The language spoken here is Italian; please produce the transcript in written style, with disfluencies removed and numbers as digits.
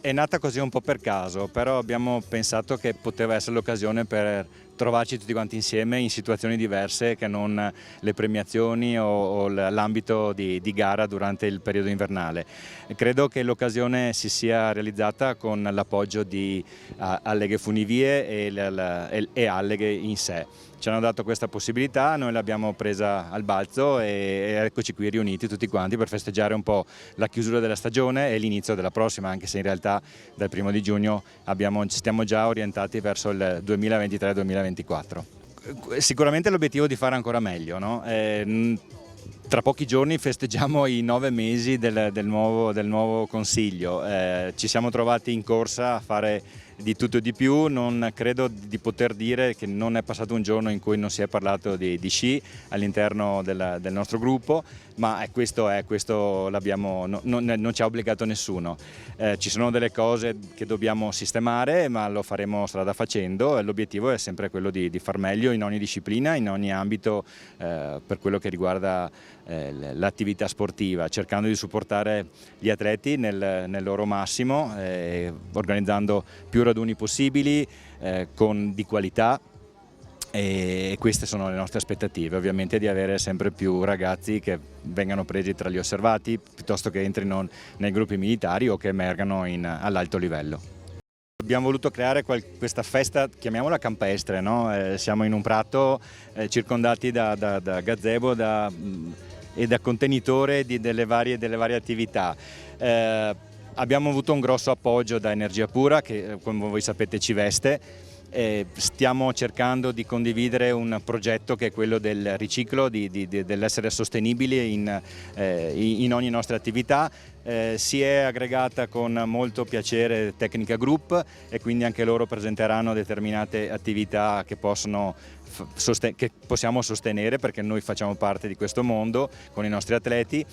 È nata così un po' per caso, però abbiamo pensato che poteva essere l'occasione per trovarci tutti quanti insieme in situazioni diverse che non le premiazioni o l'ambito di gara durante il periodo invernale. Credo che l'occasione si sia realizzata con l'appoggio di Alleghe Funivie e Alleghe in sé. Ci hanno dato questa possibilità, noi l'abbiamo presa al balzo e eccoci qui riuniti tutti quanti per festeggiare un po' la chiusura della stagione e l'inizio della prossima, anche se in realtà dal 1° di giugno stiamo già orientati verso il 2023-2024. Sicuramente l'obiettivo è di fare ancora meglio, no? Tra pochi giorni festeggiamo i 9 mesi del nuovo consiglio, ci siamo trovati in corsa a fare di tutto e di più, non credo di poter dire che non è passato un giorno in cui non si è parlato di sci all'interno del nostro gruppo, ma questo non ci ha obbligato nessuno. Ci sono delle cose che dobbiamo sistemare, ma lo faremo strada facendo e l'obiettivo è sempre quello di far meglio in ogni disciplina, in ogni ambito per quello che riguarda l'attività sportiva, cercando di supportare gli atleti nel loro massimo, organizzando più raduni possibili, di qualità, e queste sono le nostre aspettative, ovviamente di avere sempre più ragazzi che vengano presi tra gli osservati piuttosto che entrino nei gruppi militari o che emergano all'alto livello. Abbiamo voluto creare questa festa, chiamiamola campestre, no? Siamo in un prato circondati da gazebo e da contenitore delle varie attività. Abbiamo avuto un grosso appoggio da Energia Pura che, come voi sapete, ci veste. Stiamo cercando di condividere un progetto che è quello del riciclo, dell'essere sostenibili in ogni nostra attività. Si è aggregata con molto piacere Tecnica Group e quindi anche loro presenteranno determinate attività che possiamo sostenere perché noi facciamo parte di questo mondo con i nostri atleti.